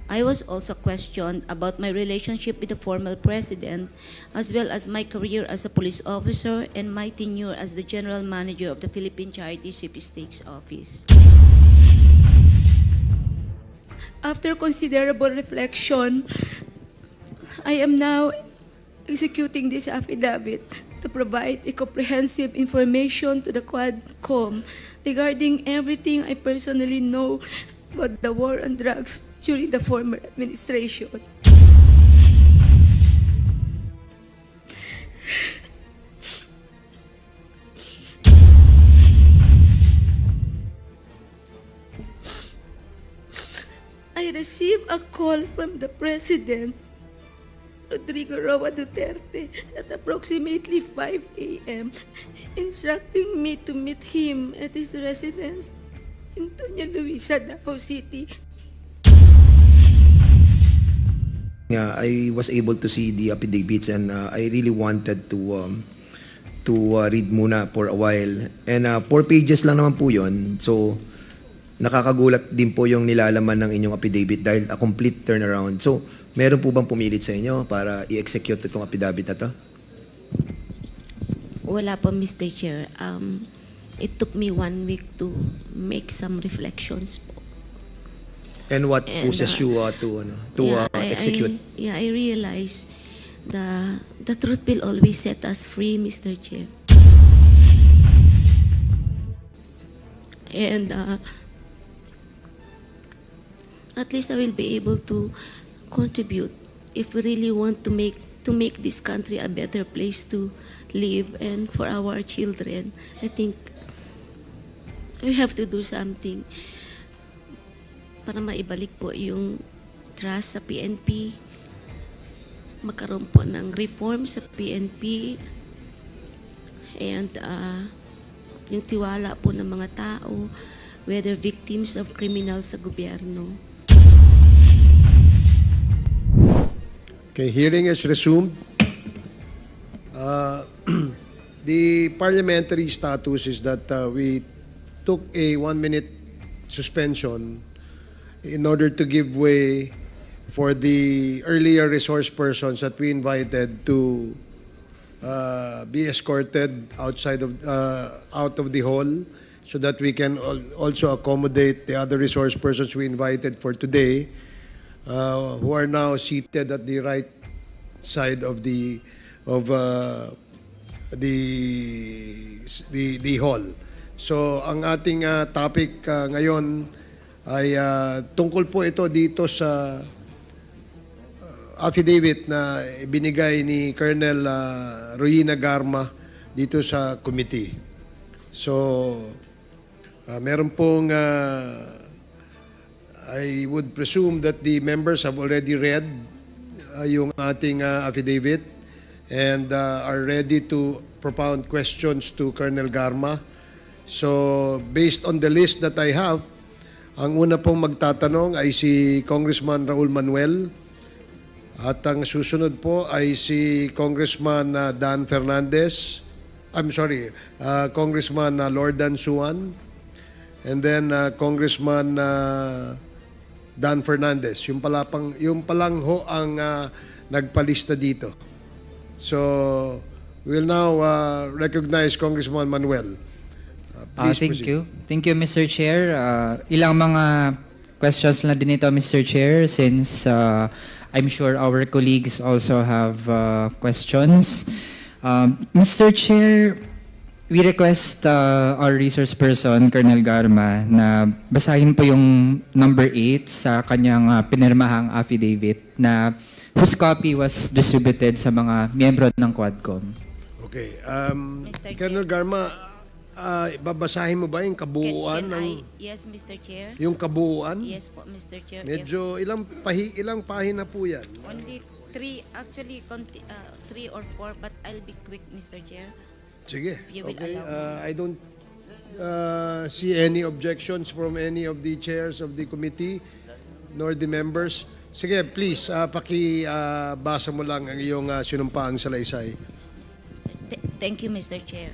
I was also questioned about my relationship with the former president, as well as my career as a police officer and my tenure as the general manager of the Philippine Charity Sweepstakes Office. After considerable reflection, I am now executing this affidavit to provide a comprehensive information to the Quadcom regarding everything I personally know about the war on drugs during the former administration. I received a call from the President, Rodrigo Roa Duterte, at approximately 5 a.m., instructing me to meet him at his residence in Doña Luisa, Davao City. I was able to see the affidavits and I really wanted to read muna for a while. And 4 pages lang naman po yun. So, nakakagulat din po yung nilalaman ng inyong affidavit dahil a complete turnaround. So, meron po bang pumilit sa inyo para i-execute itong affidavit na to? Wala po, Mr. Chair. It took me 1 week to make some reflections po. And what pushes you to execute? I realize the truth will always set us free, Mr. Chair. And at least I will be able to contribute if we really want to make this country a better place to live and for our children. I think we have to do something para maibalik po yung trust sa PNP, magkaroon po ng reform sa PNP, and yung tiwala po ng mga tao, whether victims of criminals sa gobyerno. Okay, hearing is resumed. The parliamentary status is that we took a 1-minute suspension in order to give way for the earlier resource persons that we invited to be escorted outside of out of the hall, so that we can also accommodate the other resource persons we invited for today, who are now seated at the right side of the hall. So ang ating topic ngayon ay tungkol po ito dito sa affidavit na binigay ni Colonel Royina Garma dito sa committee. So meron pong I would presume that the members have already read yung ating affidavit and are ready to propound questions to Colonel Garma. So based on the list that I have, ang una pong magtatanong ay si Congressman Raul Manuel at ang susunod po ay si Congressman Dan Fernandez. Congressman Lordan Suan, and then Congressman Dan Fernandez. Yung palang ho ang nagpalista dito. So we'll now recognize Congressman Manuel. Please thank proceed. you. Thank you, Mr. Chair. Ilang mga questions lang din ito, Mr. Chair, since I'm sure our colleagues also have questions. Mr. Chair, we request our resource person, Colonel Garma, na basahin po yung number 8 sa kanyang pinirmahang affidavit na whose copy was distributed sa mga miyembro ng Quadcom. Okay. Mr. Colonel Garma, babasahin mo ba yung kabuuan Yes, Mr. Chair. yung kabuuan? Yes po, Mr. Chair. Medyo ilang pahina po yan? Only 3, actually 3 or 4, but I'll be quick, Mr. Chair. Sige. If you will Okay. allow me. I don't see any objections from any of the chairs of the committee nor the members. Sige, please, pakibasa mo lang ang iyong sinumpaang salaysay. Thank you, Mr. Chair.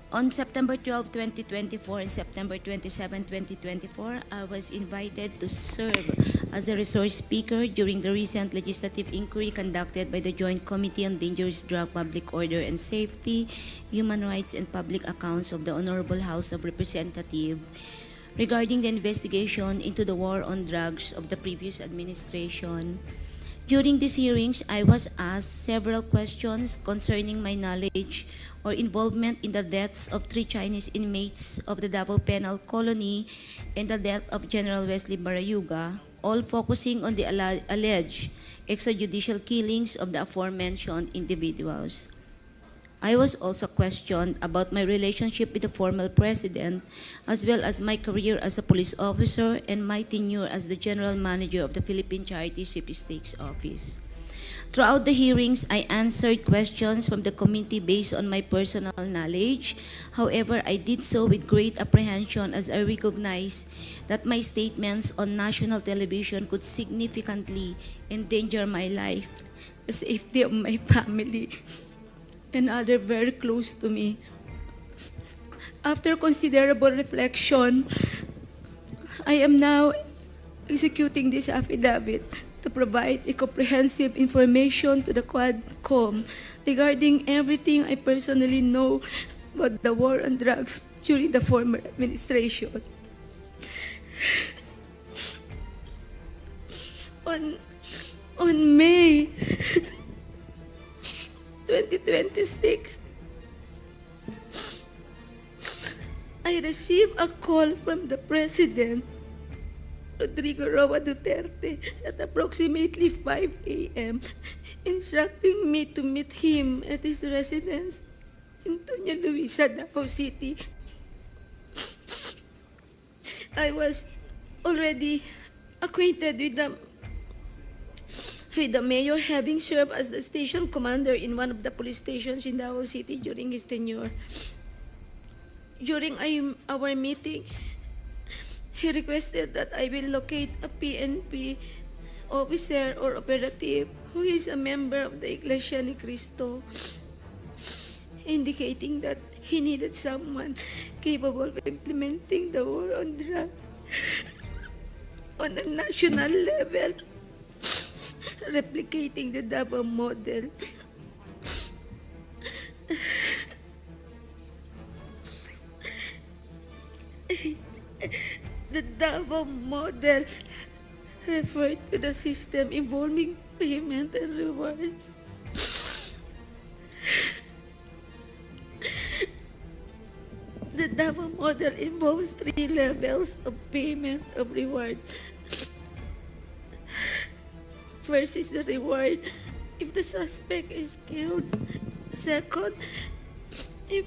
On September 12, 2024 and September 27, 2024, I was invited to serve as a resource speaker during the recent legislative inquiry conducted by the Joint Committee on Dangerous Drug Public Order and Safety, Human Rights and Public Accounts of the Honorable House of Representatives regarding the investigation into the war on drugs of the previous administration. During these hearings, I was asked several questions concerning my knowledge or involvement in the deaths of 3 Chinese inmates of the Davao Penal Colony and the death of General Wesley Barayuga, all focusing on the alleged extrajudicial killings of the aforementioned individuals. I was also questioned about my relationship with the former president, as well as my career as a police officer and my tenure as the general manager of the Philippine Charity Sweepstakes Office. Throughout the hearings, I answered questions from the committee based on my personal knowledge. However, I did so with great apprehension as I recognized that my statements on national television could significantly endanger my life, the safety of my family, and others very close to me. After considerable reflection, I am now executing this affidavit to provide a comprehensive information to the Quadcom regarding everything I personally know about the war on drugs during the former administration. On May 2026, I received a call from the President, Rodrigo Roa Duterte, at approximately 5 a.m., instructing me to meet him at his residence in Doña Luisa, Davao City. I was already acquainted with the mayor, having served as the station commander in one of the police stations in Davao City during his tenure. During our meeting, he requested that I will locate a PNP officer or operative who is a member of the Iglesia ni Cristo, indicating that he needed someone capable of implementing the war on drugs on a national level, replicating the Davao model. The Davao model referred to the system involving payment and reward. The Davao model involves 3 levels of payment of rewards. First is the reward if the suspect is killed. Second, if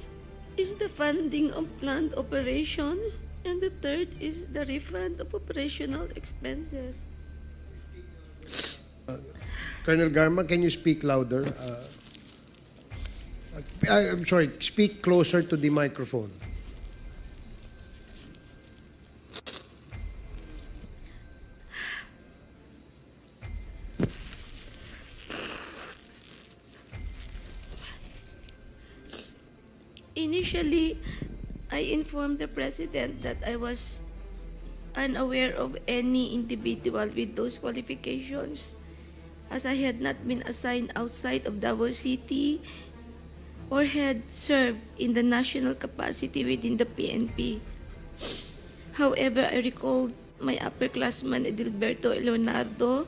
is the funding of planned operations. And the third is the refund of operational expenses. Colonel Garma, can you speak louder? I'm sorry, speak closer to the microphone. Initially, I informed the President that I was unaware of any individual with those qualifications, as I had not been assigned outside of Davao City or had served in the national capacity within the PNP. However, I recalled my upperclassman Edilberto Leonardo,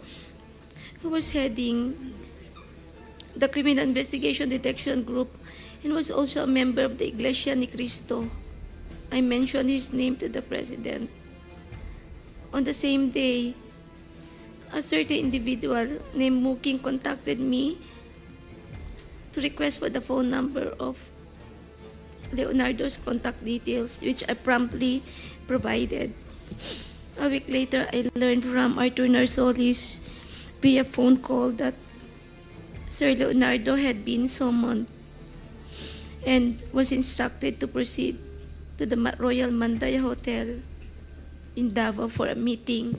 who was heading the Criminal Investigation Detection Group and was also a member of the Iglesia ni Cristo. I mentioned his name to the President. On the same day, a certain individual named Muking contacted me to request for the phone number of Leonardo's contact details, which I promptly provided. A week later, I learned from Arthur Narsolis via phone call that Sir Leonardo had been summoned and was instructed to proceed to the Royal Mandaya Hotel in Davao for a meeting.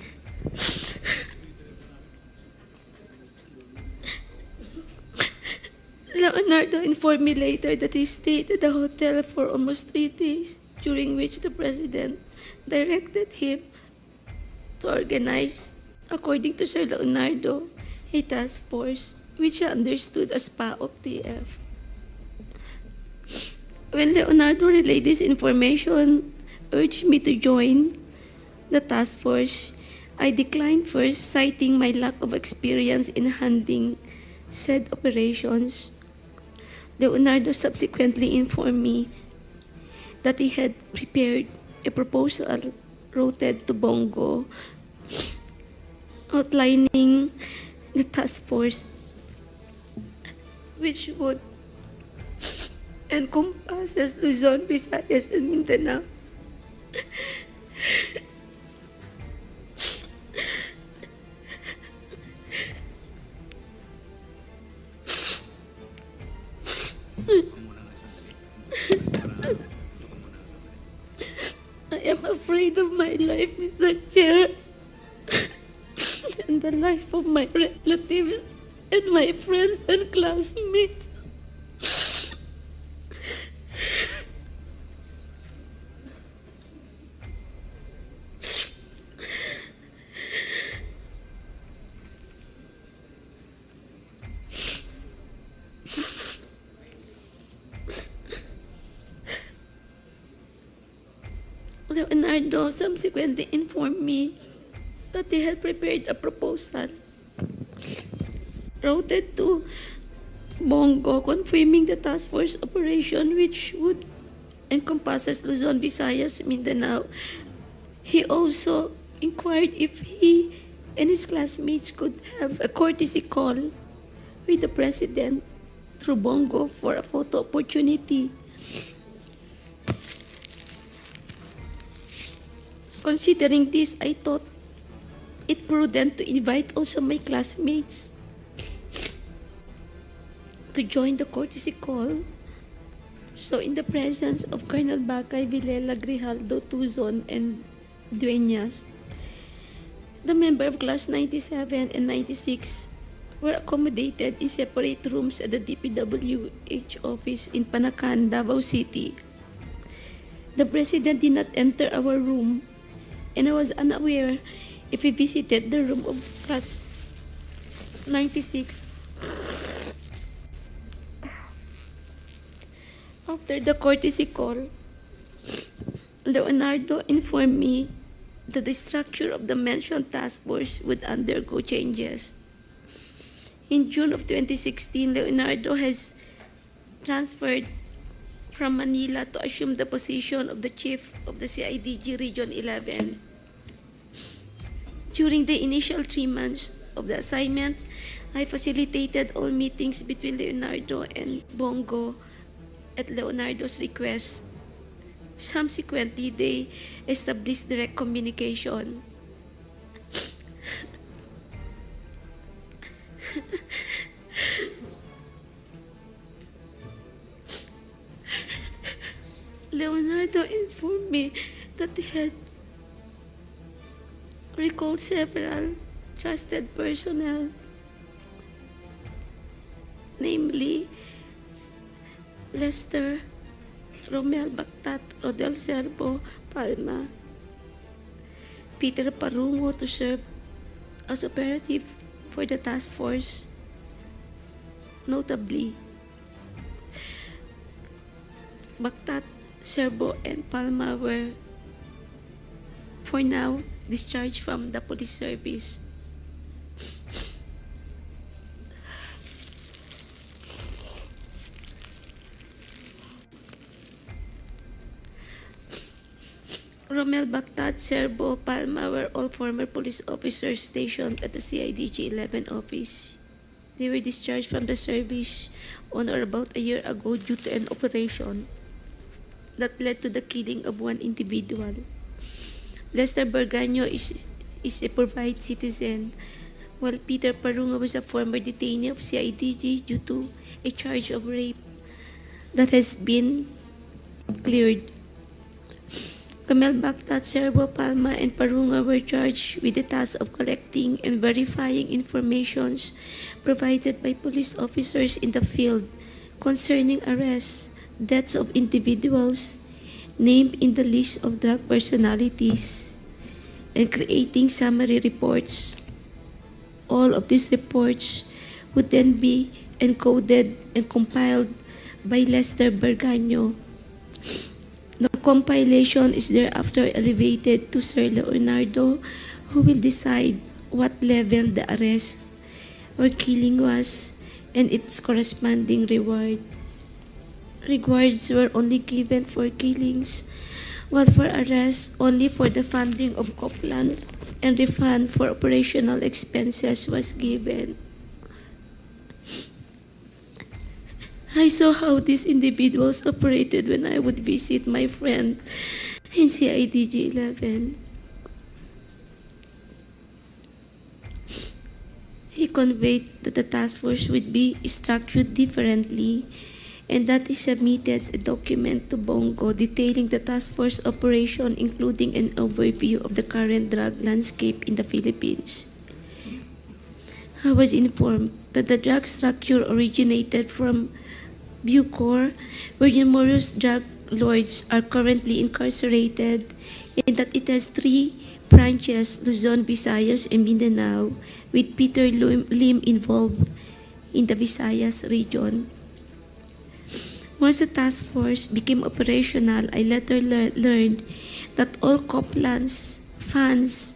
Leonardo informed me later that he stayed at the hotel for almost 3 days, during which the president directed him to organize, according to Sir Leonardo, a task force which he understood as PAOK-TF. When Leonardo relayed this information, urged me to join the task force, I declined first, citing my lack of experience in handling said operations. Leonardo subsequently informed me that he had prepared a proposal routed to Bongo outlining the task force, which would encompass Luzon, Visayas, and Mindanao. I am afraid of my life, Mr. Chair, and the life of my relatives and my friends and classmates. Leonardo subsequently informed me that he had prepared a proposal routed to Bongo confirming the task force operation, which would encompass Luzon, Visayas, Mindanao. He also inquired if he and his classmates could have a courtesy call with the president through Bongo for a photo opportunity. Considering this, I thought it prudent to invite also my classmates to join the courtesy call. So in the presence of Colonel Bacay, Villela, Grijaldo, Tuzon, and Dueñas, the member of class 97 and 96 were accommodated in separate rooms at the DPWH office in Panacan, Davao City. The president did not enter our room, and I was unaware if he visited the room of class 96. After the courtesy call, Leonardo informed me that the structure of the mentioned task force would undergo changes. In June of 2016, Leonardo has transferred from Manila to assume the position of the chief of the CIDG Region 11. During the initial 3 months of the assignment, I facilitated all meetings between Leonardo and Bongo at Leonardo's request. Subsequently, they established direct communication. Leonardo informed me that he had recalled several trusted personnel, namely Lester, Romel Bactat, Rodel Serbo, Palma, Peter Parungo to serve as operative for the task force. Notably, Bactat, Serbo, and Palma were, for now, discharged from the police service. Romel Bactat, Serbo, Palma were all former police officers stationed at the CIDG 11 office. They were discharged from the service on or about a year ago due to an operation that led to the killing of one individual. Lester Berganyo is a provide citizen, while Peter Parunga was a former detainee of CIDG due to a charge of rape that has been cleared. Romel Bactat, Serbo, Palma, and Parunga were charged with the task of collecting and verifying information provided by police officers in the field concerning arrests, deaths of individuals named in the list of drug personalities, and creating summary reports. All of these reports would then be encoded and compiled by Lester Berganyo. The compilation is thereafter elevated to Sir Leonardo, who will decide what level the arrest or killing was and its corresponding reward. Rewards were only given for killings, while for arrests only for the funding of Copland, and refund for operational expenses was given. I saw how these individuals operated when I would visit my friend in CIDG 11. He conveyed that the task force would be structured differently and that he submitted a document to Bongo detailing the task force operation, including an overview of the current drug landscape in the Philippines. I was informed that the drug structure originated from Bucor, where numerous drug lords are currently incarcerated, and that it has 3 branches, Luzon, Visayas, and Mindanao, with Peter Lim involved in the Visayas region. Once the task force became operational, I later learned that all Copland's funds,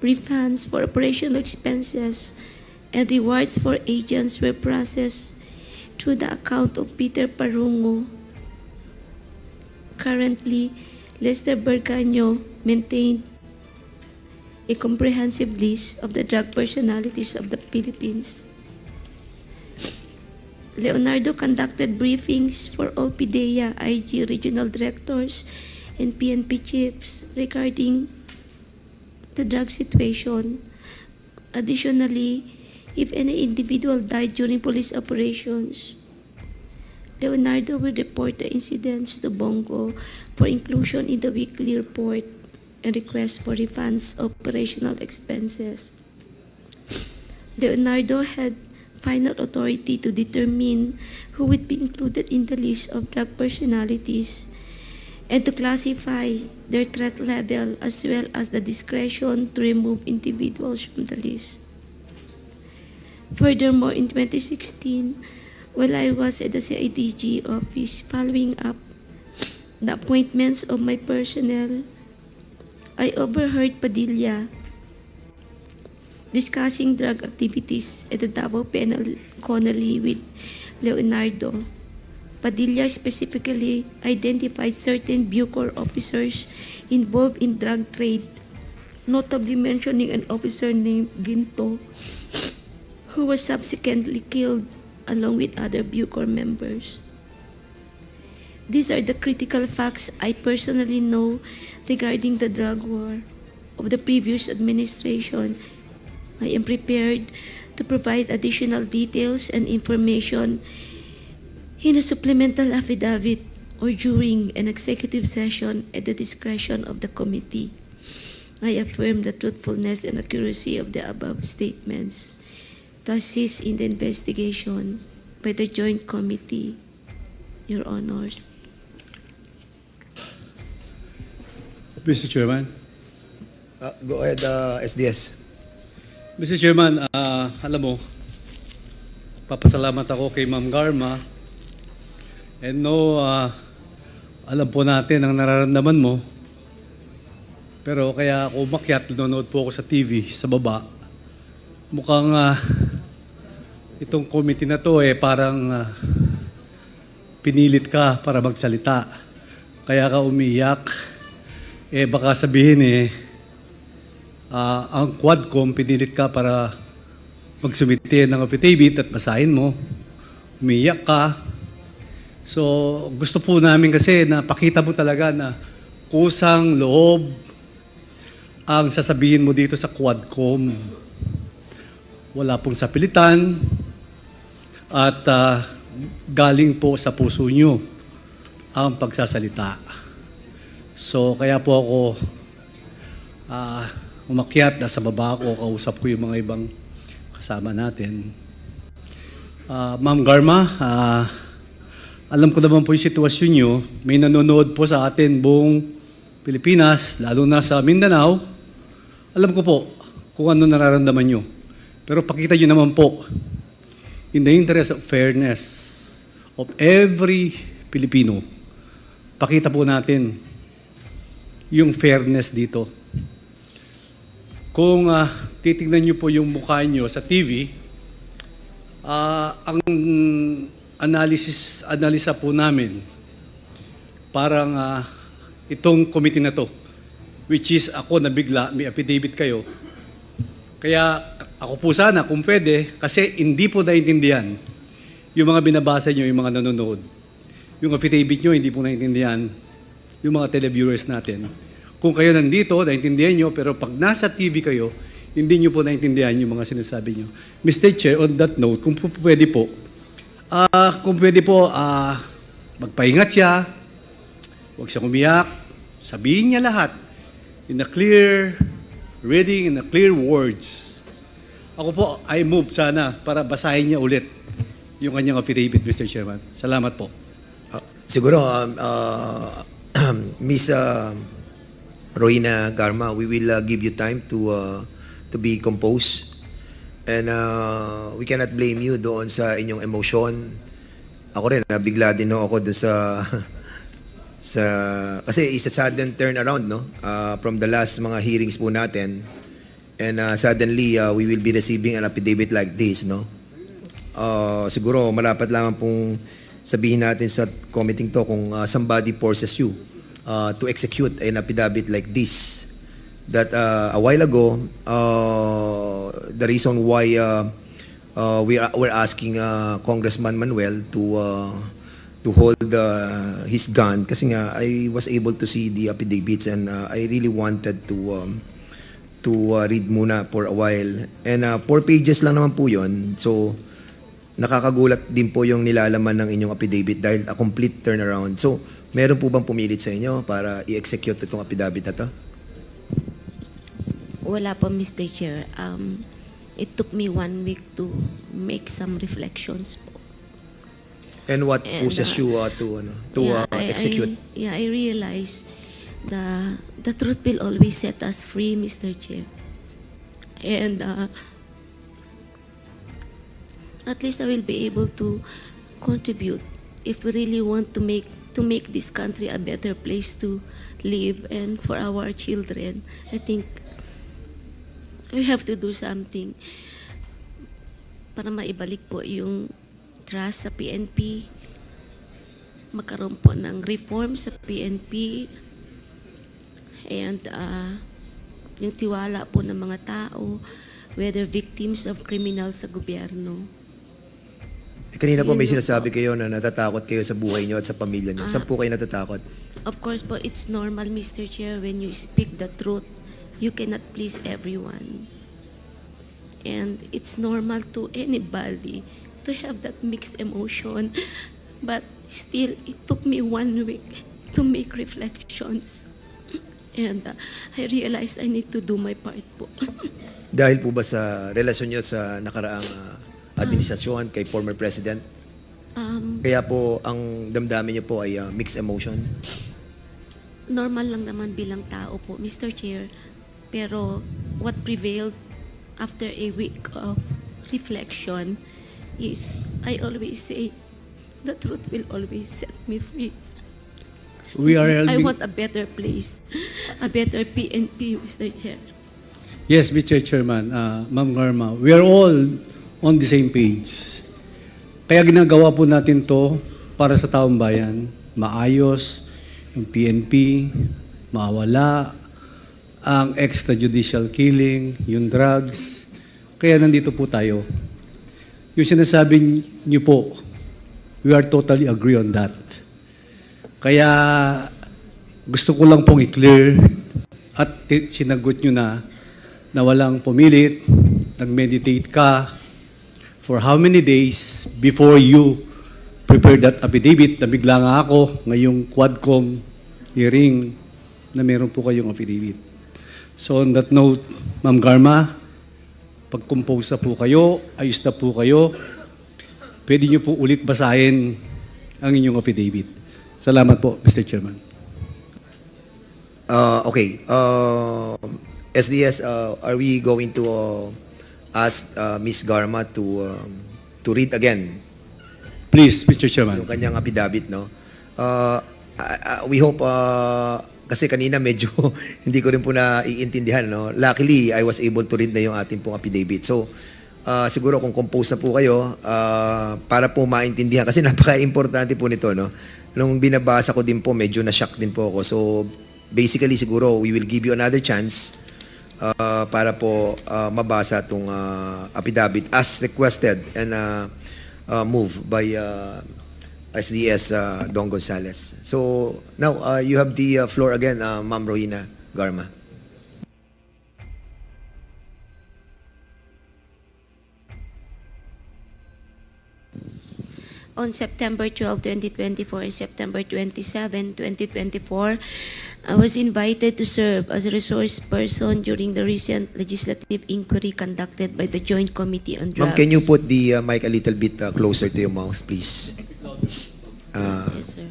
refunds for operational expenses, and rewards for agents were processed through the account of Peter Parungo. Currently, Lester Berganyo maintained a comprehensive list of the drug personalities of the Philippines. Leonardo conducted briefings for all PIDEA, IG regional directors, and PNP chiefs regarding the drug situation. Additionally, if any individual died during police operations, Leonardo will report the incidents to Bongo for inclusion in the weekly report and request for refunds of operational expenses. Leonardo had final authority to determine who would be included in the list of drug personalities and to classify their threat level, as well as the discretion to remove individuals from the list. Furthermore, in 2016, while I was at the CIDG office following up the appointments of my personnel, I overheard Padilla discussing drug activities at the Davao Penal Colony with Leonardo. Padilla specifically identified certain Bucor officers involved in drug trade, notably mentioning an officer named Ginto, who was subsequently killed along with other Bucor members. These are the critical facts I personally know regarding the drug war of the previous administration. I am prepared to provide additional details and information in a supplemental affidavit or during an executive session at the discretion of the committee. I affirm the truthfulness and accuracy of the above statements to assist in the investigation by the Joint Committee, Your Honors. Mr. Chairman. Go ahead, SDS. Mr. Chairman, alam mo, papasalamat ako kay Ma'am Garma. And no, alam po natin ang nararamdaman mo. Pero kaya ako umakyat, nanonood po ako sa TV, sa baba. Mukhang itong committee na to parang pinilit ka para magsalita. Kaya ka umiyak. Baka sabihin ang Quadcom pinilit ka para magsumite ng affidavit at basahin mo. Umiyak ka. So gusto po namin kasi na pakita mo talaga na kusang loob ang sasabihin mo dito sa Quadcom. Wala pong sapilitan at galing po sa puso nyo ang pagsasalita. So kaya po ako umakyat, nasa baba ako, kausap ko yung mga ibang kasama natin. Ma'am Garma, alam ko naman po yung sitwasyon nyo. May nanonood po sa atin buong Pilipinas, lalo na sa Mindanao. Alam ko po kung ano nararamdaman nyo. Pero pakita nyo naman po, in the interest of fairness of every Filipino, pakita po natin yung fairness dito. Kung titignan nyo po yung mukha nyo sa TV, ang analisa po namin, parang itong committee na to, which is ako na bigla, may affidavit kayo. Kaya ako po sana, kung pwede, kasi hindi po naintindihan yung mga binabasa nyo, yung mga nanonood. Yung affidavit nyo, hindi po naintindihan yung mga televiewers natin. Kung kayo nandito, naintindihan nyo, pero pag nasa TV kayo, hindi nyo po naintindihan yung mga sinasabi nyo. Mr. Chair, on that note, kung pwede po, magpahingat siya, huwag siya umiyak, sabihin niya lahat in a clear reading, in a clear words. Ako po, I move sana para basahin niya ulit yung kanyang affidavit, Mr. Chairman. Salamat po. Siguro, Miss Rohina Garma, we will give you time to be composed. And we cannot blame you doon sa inyong emotion. Ako rin, nabigla din ako doon kasi it's a sudden turnaround, no? From the last mga hearings po natin. And suddenly, we will be receiving an affidavit like this, no? Siguro, marapat lamang pong sabihin natin sa committee to kung somebody forces you to execute an affidavit like this. That a while ago, the reason why we're asking Congressman Manuel to hold his gun kasi nga I was able to see the affidavits and I really wanted to read muna for a while. And 4 pages lang naman po yun. So, nakakagulat din po yung nilalaman ng inyong affidavit dahil a complete turnaround. So, meron po bang pumilit sa inyo para i-execute itong affidavit na to? Wala po, Mr. Chair. It took me 1 week to make some reflections po. And what And, pushes you to execute? I realize the truth will always set us free, Mr. Chair. And at least I will be able to contribute if we really want to make this country a better place to live and for our children. I think we have to do something para maibalik po yung trust sa PNP, magkaroon po ng reform sa PNP, and yung tiwala po ng mga tao, whether victims of criminals sa gobyerno. Kanina po may Yun lang sinasabi po. kayo na natatakot kayo sa buhay niyo at sa pamilya niyo. Saan po kayo natatakot? Of course po, it's normal, Mr. Chair, when you speak the truth, you cannot please everyone. And it's normal to anybody to have that mixed emotion. But still, it took me 1 week to make reflections. And I realized I need to do my part po. Dahil po ba sa relasyon niyo sa nakaraang administrasyon kay former president? Kaya po ang damdamin niyo po ay mixed emotion? Normal lang naman bilang tao po, Mr. Chair. Pero what prevailed after a week of reflection is, I always say, the truth will always set me free. I want a better place, a better PNP, Mr. Chair. Yes, Mr. Chairman, Ma'am Garma, we are all on the same page. Kaya ginagawa po natin to para sa taong bayan, maayos, yung PNP, mawala, ang extrajudicial killing, yung drugs. Kaya nandito po tayo. Yung sinasabi niyo po, we are totally agree on that. Kaya gusto ko lang pong i-clear at sinagot nyo na walang pumilit, nag-meditate ka for how many days before you prepared that affidavit. Nabigla nga ako ngayong Quadcom hearing na meron po kayong affidavit. So on that note, Ma'am Garma, pag-compose na po kayo, ayos na po kayo, pwede nyo po ulit basahin ang inyong affidavit. Salamat po, Mr. Chairman. Okay. SDS, are we going to ask Ms. Garma to read again Please, Mr. Chairman. yung kanyang affidavit, no? We hope, kasi kanina medyo hindi ko rin po naiintindihan, no? Luckily, I was able to read na yung ating pong affidavit. So, siguro kung compose na po kayo, para po maintindihan, kasi napaka-importante po nito, no? Nung binabasa ko din po, medyo na-shock din po ako. So, basically, siguro, we will give you another chance para po mabasa itong affidavit as requested and moved by SDS Don Gonzales. So, now, you have the floor again, Ma'am Rohina Garma. On September 12, 2024 and September 27, 2024, I was invited to serve as a resource person during the recent legislative inquiry conducted by the Joint Committee on Drugs. Ma'am, can you put the mic a little bit closer to your mouth, please? Yes, sir.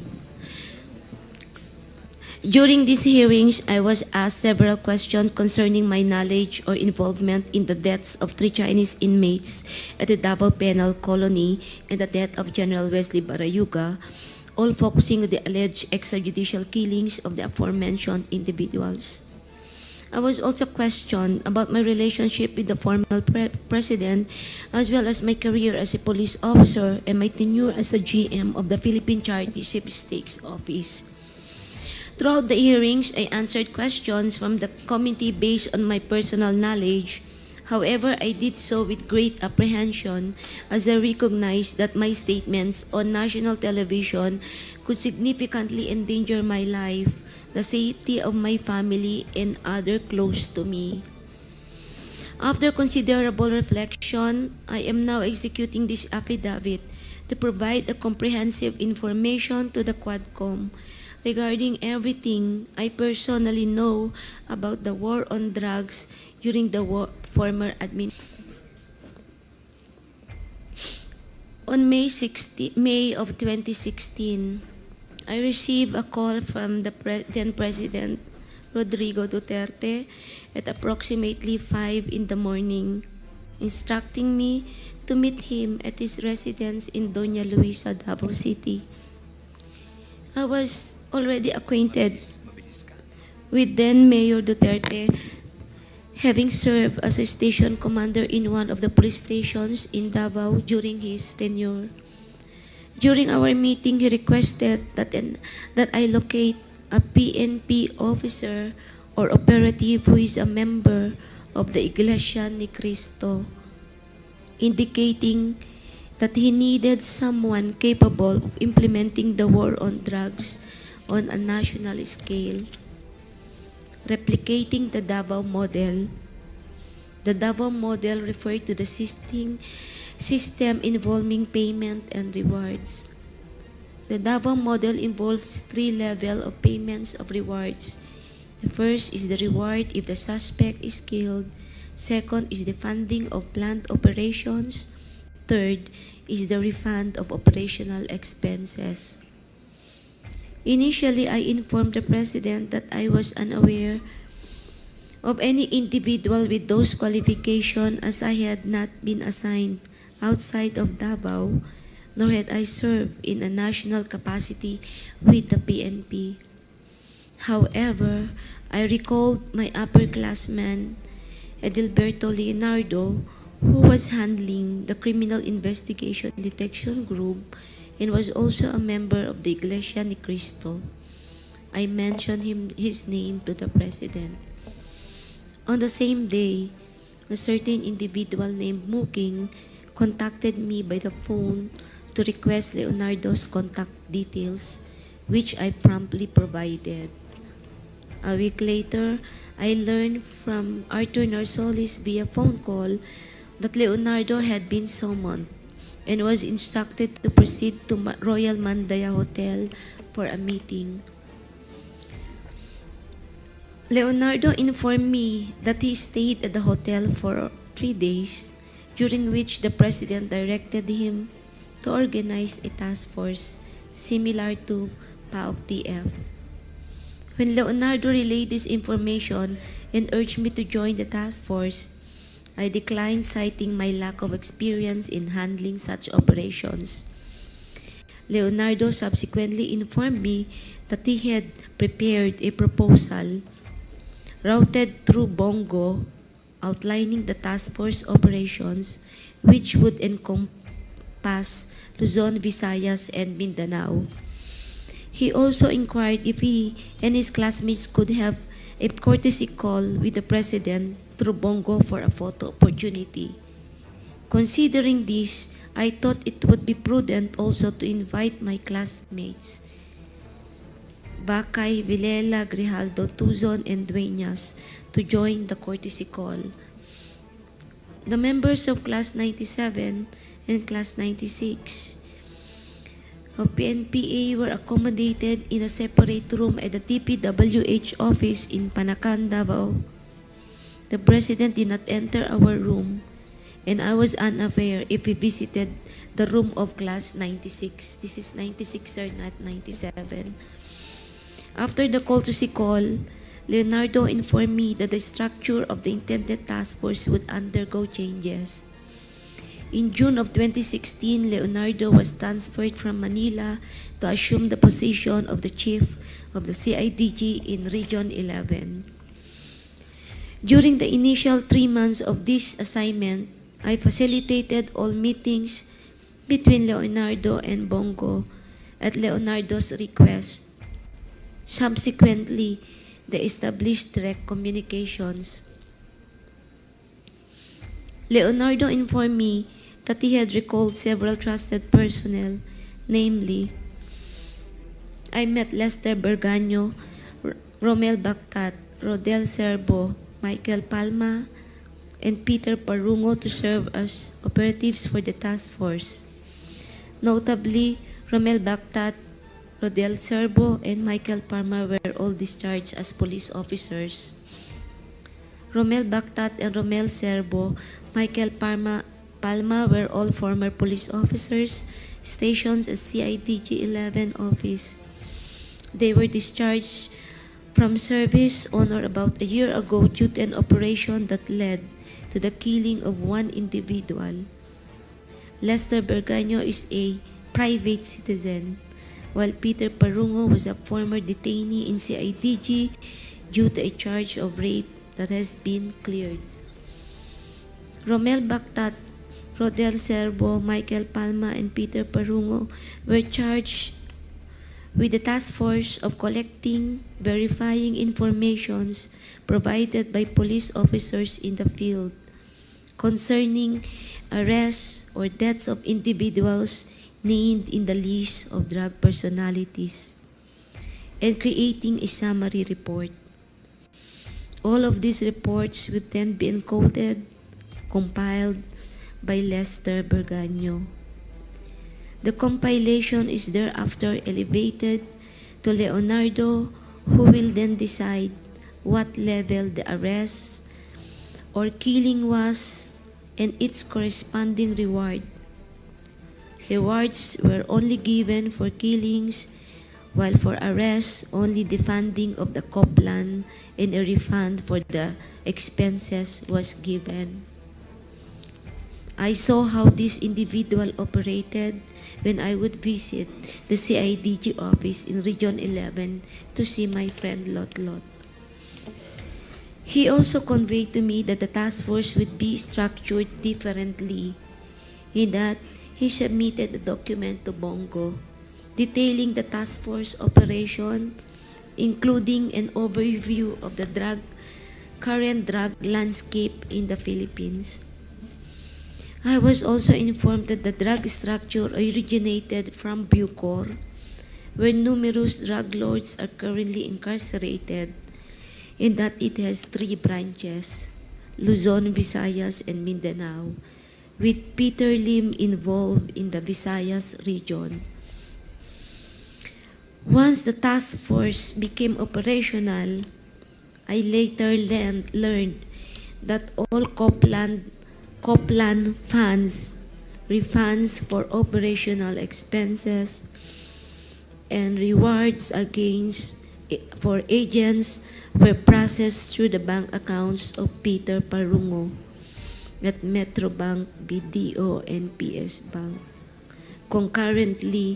During these hearings, I was asked several questions concerning my knowledge or involvement in the deaths of 3 Chinese inmates at the Davao Penal Colony and the death of General Wesley Barayuga, all focusing on the alleged extrajudicial killings of the aforementioned individuals. I was also questioned about my relationship with the former president, as well as my career as a police officer and my tenure as the GM of the Philippine Charity Sweepstakes Office. Throughout the hearings, I answered questions from the committee based on my personal knowledge. However, I did so with great apprehension as I recognized that my statements on national television could significantly endanger my life, the safety of my family, and others close to me. After considerable reflection, I am now executing this affidavit to provide a comprehensive information to the Quadcom regarding everything I personally know about the war on drugs during the former administration. On May of 2016, I received a call from the then President Rodrigo Duterte at approximately 5 in the morning, instructing me to meet him at his residence in Doña Luisa, Davao City. I was already acquainted with then Mayor Duterte, having served as a station commander in one of the police stations in Davao during his tenure. During our meeting, he requested that I locate a PNP officer or operative who is a member of the Iglesia ni Cristo, indicating that he needed someone capable of implementing the war on drugs on a national scale, replicating the Davao model. The Davao model referred to the system involving payment and rewards. The Davao model involves 3 levels of payments of rewards. The first is the reward if the suspect is killed. Second is the funding of planned operations. Third is the refund of operational expenses. Initially, I informed the President that I was unaware of any individual with those qualifications as I had not been assigned outside of Davao, nor had I served in a national capacity with the PNP. However, I recalled my upperclassman, Edilberto Leonardo, who was handling the Criminal Investigation Detection Group and was also a member of the Iglesia ni Cristo. I mentioned his name to the President. On the same day, a certain individual named Muking contacted me by the phone to request Leonardo's contact details, which I promptly provided. A week later, I learned from Arthur Narsolis via phone call that Leonardo had been summoned and was instructed to proceed to Royal Mandaya Hotel for a meeting. Leonardo informed me that he stayed at the hotel for 3 days, during which the President directed him to organize a task force similar to PAOK-TF. When Leonardo relayed this information and urged me to join the task force, I declined, citing my lack of experience in handling such operations. Leonardo subsequently informed me that he had prepared a proposal routed through Bongo outlining the task force operations, which would encompass Luzon, Visayas, and Mindanao. He also inquired if he and his classmates could have a courtesy call with the President through Bongo for a photo opportunity. Considering this, I thought it would be prudent also to invite my classmates, Bakay, Vilela, Grijaldo, Tuzon, and Dueñas, to join the courtesy call. The members of Class 97 and Class 96 of PNPA were accommodated in a separate room at the DPWH office in Panacan, Davao. The President did not enter our room, and I was unaware if he visited the room of Class 96. This is 96, sir, not 97. After the courtesy call, Leonardo informed me that the structure of the intended task force would undergo changes. In June of 2016, Leonardo was transferred from Manila to assume the position of the chief of the CIDG in Region 11. During the initial 3 months of this assignment, I facilitated all meetings between Leonardo and Bongo at Leonardo's request. Subsequently, they established direct communications. Leonardo informed me that he had recalled several trusted personnel, namely, I met Lester Berganyo, Romel Bactat, Rodel Serbo, Michael Palma, and Peter Parungo to serve as operatives for the task force. Notably, Romel Bactat, Rodel Serbo, and Michael Palma were all discharged as police officers. Romel Bactat and Romel Serbo, Michael Palma were all former police officers stationed at CIDG 11 office. They were discharged from service on or about a year ago due to an operation that led to the killing of one individual. Lester Berganyo is a private citizen, while Peter Parungo was a former detainee in CIDG due to a charge of rape that has been cleared. Romel Bactat, Rodel Serbo, Michael Palma, and Peter Parungo were charged with the task force of collecting, verifying informations provided by police officers in the field concerning arrests or deaths of individuals named in the list of drug personalities, and creating a summary report. All of these reports would then be encoded, compiled by Lester Berganyo. The compilation is thereafter elevated to Leonardo, who will then decide what level the arrest or killing was and its corresponding reward. Rewards were only given for killings, while for arrests, only the funding of the co-plan and a refund for the expenses was given. I saw how this individual operated when I would visit the CIDG office in Region 11 to see my friend Lot Lot. He also conveyed to me that the task force would be structured differently, in that he submitted a document to Bongo detailing the task force operation, including an overview of the current drug landscape in the Philippines. I was also informed that the drug structure originated from Bucor, where numerous drug lords are currently incarcerated, and that it has 3 branches, Luzon, Visayas, and Mindanao, with Peter Lim involved in the Visayas region. Once the task force became operational, I later learned that all co-plan funds, refunds for operational expenses, and rewards for agents were processed through the bank accounts of Peter Parungo at Metrobank, BDO, and PS Bank. Concurrently,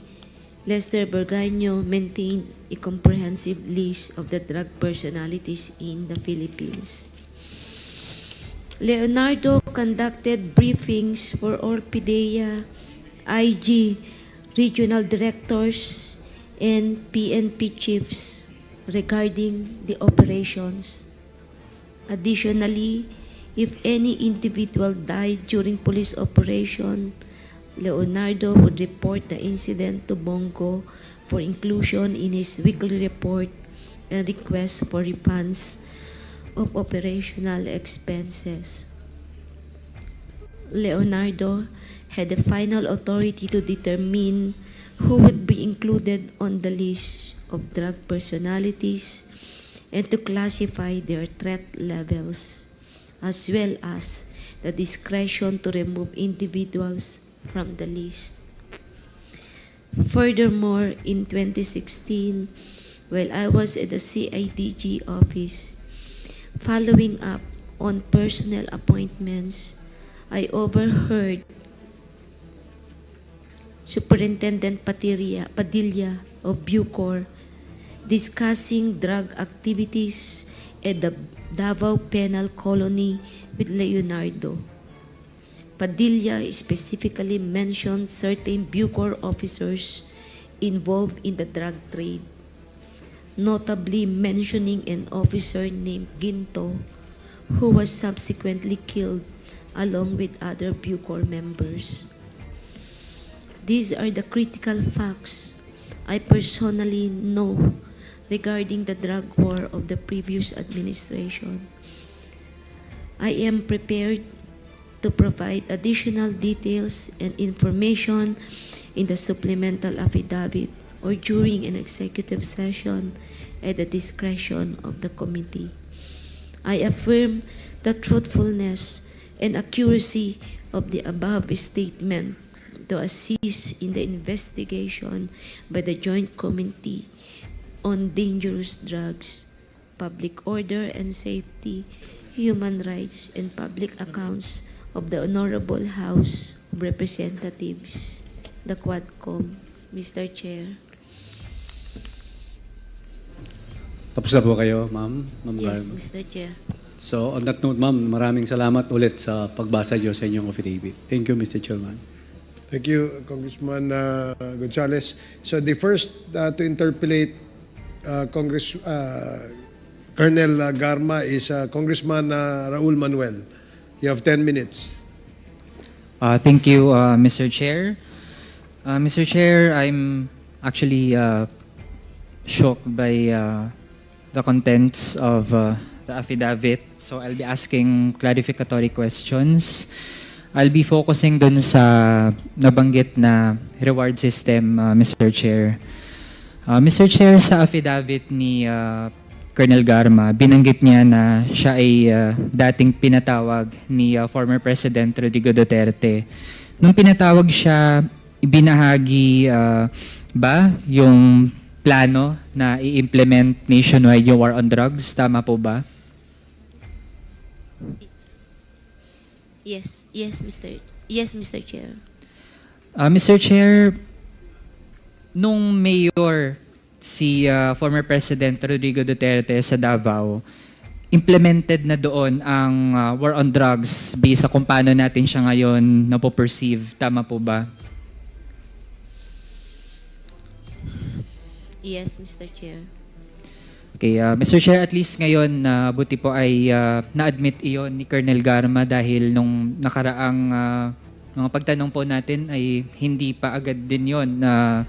Lester Bergaño maintained a comprehensive list of the drug personalities in the Philippines. Leonardo conducted briefings for all PIDEA, IG, regional directors, and PNP chiefs regarding the operations. Additionally, if any individual died during police operation, Leonardo would report the incident to Bongo for inclusion in his weekly report and request for refunds of operational expenses. Leonardo had the final authority to determine who would be included on the list of drug personalities and to classify their threat levels, as well as the discretion to remove individuals from the list. Furthermore, in 2016, while I was at the CIDG office, following up on personnel appointments, I overheard Superintendent Padilla of Bucor discussing drug activities at the Davao Penal Colony with Leonardo. Padilla specifically mentioned certain Bucor officers involved in the drug trade, notably mentioning an officer named Ginto, who was subsequently killed along with other Bucor members. These are the critical facts I personally know regarding the drug war of the previous administration. I am prepared to provide additional details and information in the supplemental affidavit or during an executive session at the discretion of the committee. I affirm the truthfulness and accuracy of the above statement to assist in the investigation by the Joint Committee on Dangerous Drugs, Public Order and Safety, Human Rights, and Public Accounts of the Honorable House of Representatives, the Quadcom. Mr. Chair. Tapos na po kayo, ma'am? Yes, Garma? Mr. Chair. So on that note, ma'am, maraming salamat ulit sa pagbasa niyo sa inyong affidavit. Thank you, Mr. Chairman. Thank you, Congressman Gonzales. So the first to interpolate Colonel Garma is Congressman Raul Manuel. You have 10 minutes. Thank you, Mr. Chair. Mr. Chair, I'm actually shocked by the contents of the affidavit. So I'll be asking clarificatory questions. I'll be focusing dun sa nabanggit na reward system, Mr. Chair. Mr. Chair, sa affidavit ni Colonel Garma, binanggit niya na siya ay dating pinatawag ni former President Rodrigo Duterte. Nung pinatawag siya, ibinahagi ba yung plano na i-implement nationwide yung war on drugs? Tama po ba? Yes, Mr. Chair. Mr. Chair, nung mayor si former President Rodrigo Duterte sa Davao, implemented na doon ang war on drugs based sa kung paano natin siya ngayon napoperceive. Tama po ba? Yes, Mr. Chair. Okay, Mr. Chair, at least ngayon, buti po ay na-admit iyon ni Colonel Garma dahil nung nakaraang mga pagtanong po natin ay hindi pa agad din yon na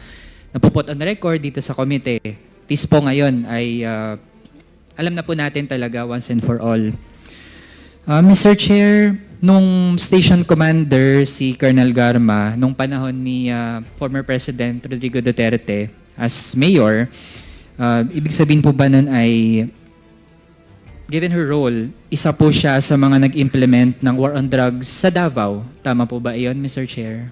napuput on record dito sa komite. At least po ngayon ay alam na po natin talaga once and for all. Mr. Chair, nung station commander si Colonel Garma, nung panahon ni former President Rodrigo Duterte as mayor, ibig sabihin po ba nun ay, given her role, isa po siya sa mga nag-implement ng war on drugs sa Davao. Tama po ba iyon, Mr. Chair?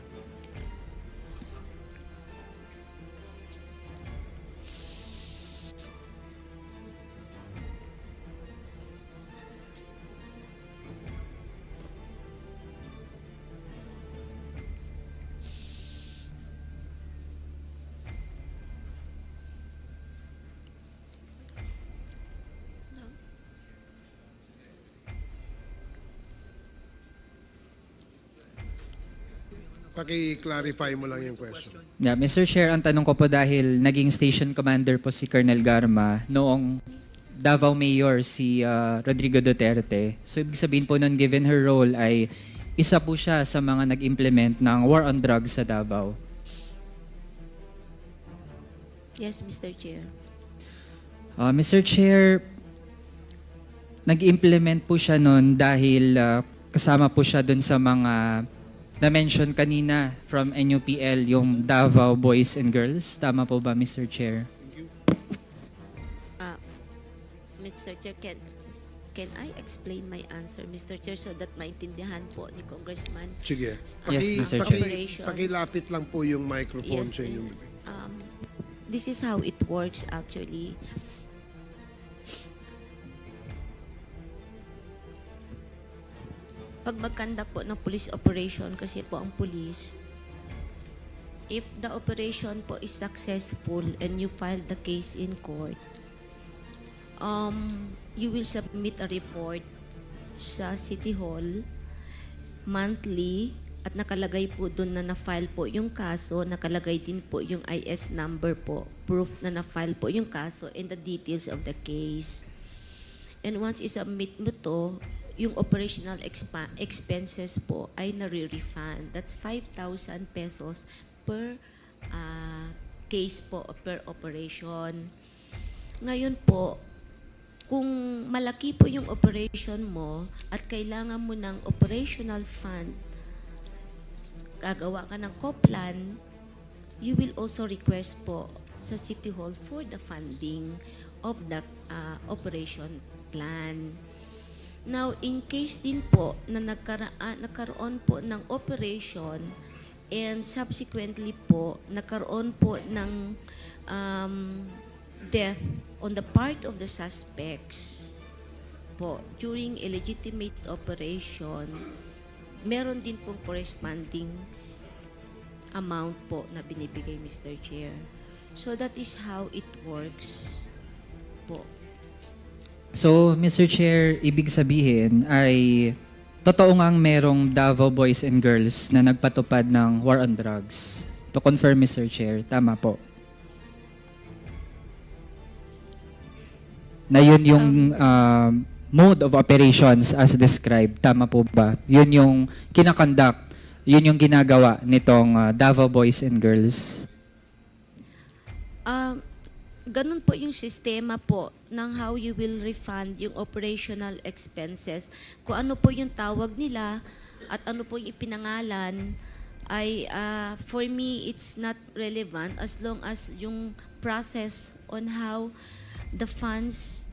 Paki-clarify mo lang yung question. Yeah, Mr. Chair, ang tanong ko po dahil naging station commander po si Colonel Garma noong Davao Mayor si Rodrigo Duterte. So ibig sabihin po nun, given her role ay isa po siya sa mga nag-implement ng war on drugs sa Davao. Yes, Mr. Chair. Mr. Chair, nag-implement po siya nun dahil kasama po siya dun sa mga na-mention kanina from NUPL, yung Davao Boys and Girls. Tama po ba, Mr. Chair? Mr. Chair, can I explain my answer, Mr. Chair, so that maintindihan po ni Congressman? Sige. Yes, Mr. Chair. Pakilapit lang po yung microphone Yes, sa inyong... This is how it works actually. Pag mag-conduct po ng police operation, kasi po ang police, if the operation po is successful and you file the case in court, you will submit a report sa City Hall monthly at nakalagay po doon na na-file po yung kaso, nakalagay din po yung IS number po, proof na na-file po yung kaso and the details of the case. And once isubmit mo to, yung operational expenses po ay nare-refund. That's 5,000 pesos per case po, per operation. Ngayon po, kung malaki po yung operation mo at kailangan mo ng operational fund, gagawa ka ng co-plan, you will also request po sa City Hall for the funding of that operation plan. Now, in case din po na nagkaroon po ng operation and subsequently po nagkaroon po ng death on the part of the suspects po during a legitimate operation, meron din pong corresponding amount po na binibigay, Mr. Chair. So that is how it works po. So, Mr. Chair, ibig sabihin ay totoo ngang merong Davao Boys and Girls na nagpatupad ng war on drugs. To confirm, Mr. Chair, tama po. Na yun yung mode of operations as described. Tama po ba? Yun yung kinakonduct, yun yung ginagawa nitong Davao Boys and Girls. Ganun po yung sistema po ng how you will refund yung operational expenses. Kung ano po yung tawag nila at ano po yung ipinangalan ay for me it's not relevant as long as yung process on how the funds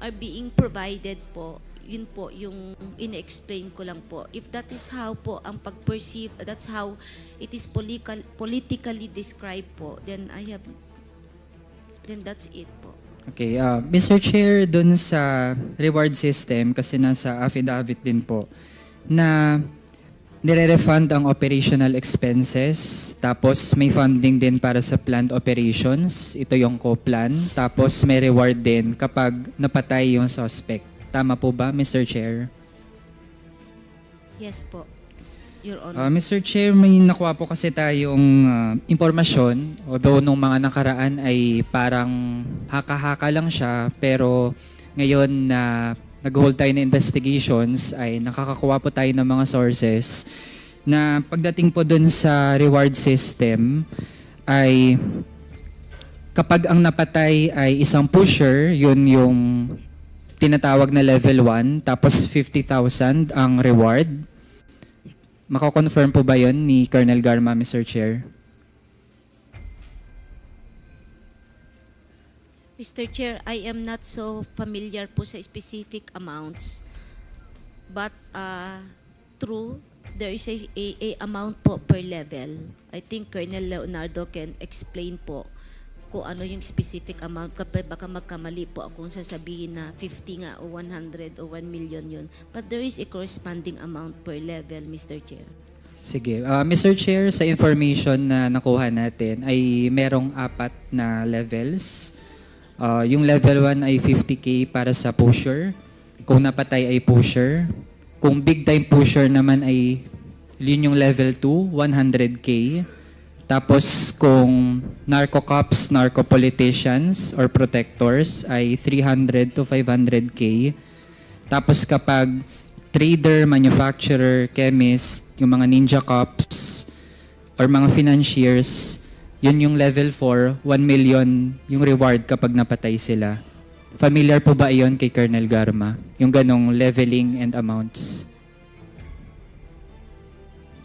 are being provided po, yun po yung ine-explain ko lang po. If that is how po ang pag-perceive, that's how it is politically described po, then that's it po. Okay, Mr. Chair, dun sa reward system, kasi nasa affidavit din po, na nire-refund ang operational expenses, tapos may funding din para sa planned operations, ito yung co-plan, tapos may reward din kapag napatay yung suspect. Tama po ba, Mr. Chair? Yes po, Your Honor. Mr. Chair, may nakuha po kasi tayong impormasyon, although nung mga nakaraan ay parang haka-haka lang siya, pero ngayon na nag-hold tayo na investigations ay nakakakuha po tayo ng mga sources na pagdating po dun sa reward system ay kapag ang napatay ay isang pusher, yun yung tinatawag na level 1, tapos 50,000 ang reward. Mako-confirm po ba yun ni Colonel Garma, Mr. Chair? Mr. Chair, I am not so familiar po sa specific amounts. But true, there is a amount po per level. I think Colonel Leonardo can explain po kung ano yung specific amount. Kapag baka magkamali po akong sasabihin na 50 nga o 100 o 1 million yun. But there is a corresponding amount per level, Mr. Chair. Sige. Mr. Chair, sa information na nakuha natin ay merong 4 na levels. Yung level 1 ay 50K para sa pusher. Kung napatay ay pusher. Kung big time pusher naman ay yun yung level 2, 100K. Tapos kung narco-cops, narco-politicians, or protectors ay 300 to 500K. Tapos kapag trader, manufacturer, chemist, yung mga ninja cops, or mga financiers, yun yung level 4, 1 million yung reward kapag napatay sila. Familiar po ba iyon kay Colonel Garma? Yung ganong leveling and amounts?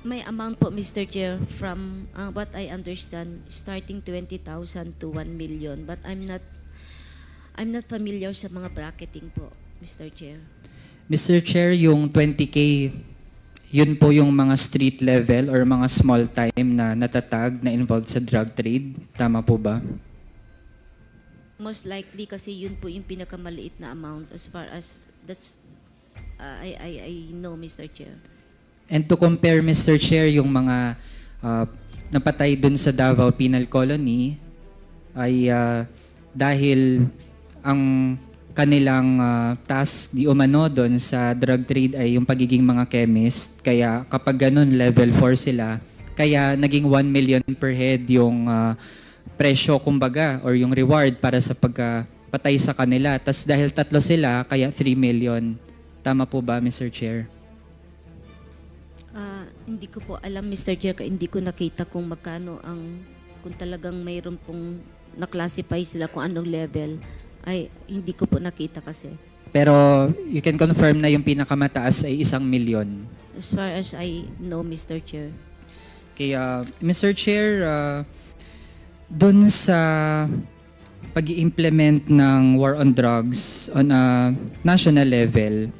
May amount po, Mr. Chair, from what I understand, starting 20,000 to 1 million. But I'm not familiar sa mga bracketing po, Mr. Chair. Mr. Chair, yung 20K, yun po yung mga street level or mga small time na natatag na involved sa drug trade. Tama po ba? Most likely kasi yun po yung pinakamaliit na amount as far as that's I know, Mr. Chair. And to compare, Mr. Chair, yung mga napatay dun sa Davao Penal Colony ay dahil ang kanilang task di umano dun sa drug trade ay yung pagiging mga chemist. Kaya kapag ganun, level 4 sila. Kaya naging 1 million per head yung presyo, kumbaga, or yung reward para sa pagpatay sa kanila. Tas dahil 3 sila, kaya 3 million. Tama po ba, Mr. Chair? Hindi ko po alam, Mr. Chair, hindi ko nakita kung magkano kung talagang mayroon pong na-classify sila kung anong level, ay hindi ko po nakita kasi. Pero you can confirm na yung pinakamataas ay 1 million. As far as I know, Mr. Chair. Kaya, Mr. Chair, dun sa pag-i-implement ng war on drugs on a national level,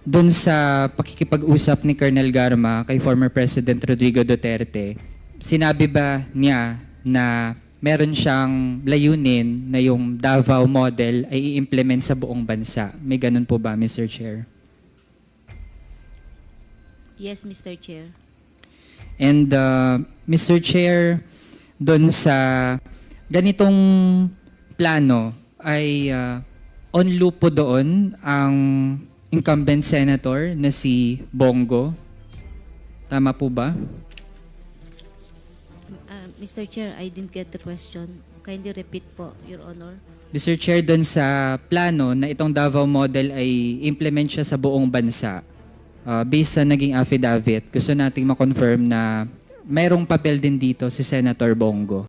dun sa pakikipag-usap ni Colonel Garma kay former President Rodrigo Duterte, sinabi ba niya na meron siyang layunin na yung Davao model ay i-implement sa buong bansa? May ganun po ba, Mr. Chair? Yes, Mr. Chair. And Mr. Chair, dun sa ganitong plano ay on loop po doon ang incumbent senator na si Bongo. Tama po ba? Mr. Chair, I didn't get the question. Kindly repeat po, Your Honor. Mr. Chair, doon sa plano na itong Davao model ay implement siya sa buong bansa, based sa naging affidavit, gusto nating ma-confirm na mayroong papel din dito si Senator Bongo.